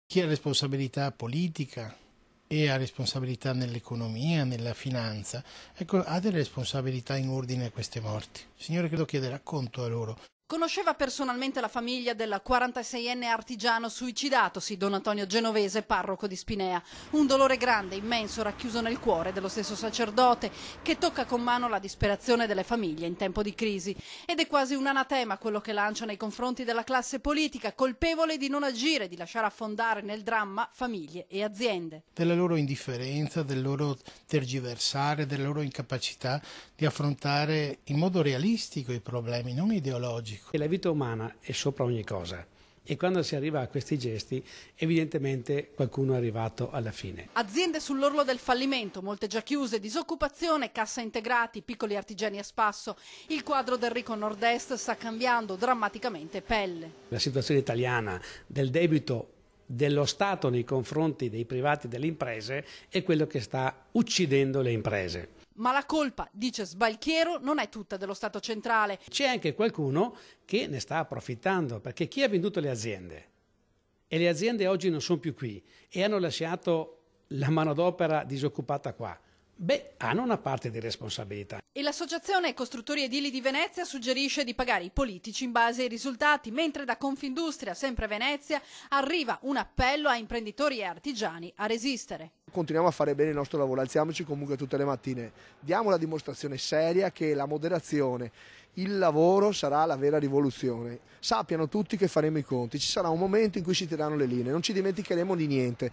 Chi ha responsabilità politica e ha responsabilità nell'economia, nella finanza, ecco, ha delle responsabilità in ordine a queste morti. Il Signore credo chiederà conto a loro. Conosceva personalmente la famiglia del 46enne artigiano suicidatosi, Don Antonio Genovese, parroco di Spinea. Un dolore grande, immenso, racchiuso nel cuore dello stesso sacerdote, che tocca con mano la disperazione delle famiglie in tempo di crisi. Ed è quasi un anatema quello che lancia nei confronti della classe politica, colpevole di non agire, di lasciare affondare nel dramma famiglie e aziende. Della loro indifferenza, del loro tergiversare, della loro incapacità di affrontare in modo realistico i problemi, non ideologico. E la vita umana è sopra ogni cosa e quando si arriva a questi gesti evidentemente qualcuno è arrivato alla fine. Aziende sull'orlo del fallimento, molte già chiuse, disoccupazione, cassa integrati, piccoli artigiani a spasso. Il quadro del ricco nord-est sta cambiando drammaticamente pelle. La situazione italiana del debito dello Stato nei confronti dei privati e delle imprese è quello che sta uccidendo le imprese. Ma la colpa, dice Sbalchiero, non è tutta dello Stato centrale. C'è anche qualcuno che ne sta approfittando, perché chi ha venduto le aziende? E le aziende oggi non sono più qui e hanno lasciato la manodopera disoccupata qua. Beh, hanno una parte di responsabilità. E l'Associazione Costruttori Edili di Venezia suggerisce di pagare i politici in base ai risultati, mentre da Confindustria, sempre Venezia, arriva un appello a imprenditori e artigiani a resistere. Continuiamo a fare bene il nostro lavoro, alziamoci comunque tutte le mattine, diamo la dimostrazione seria che la moderazione, il lavoro sarà la vera rivoluzione. Sappiano tutti che faremo i conti, ci sarà un momento in cui si tireranno le linee, non ci dimenticheremo di niente.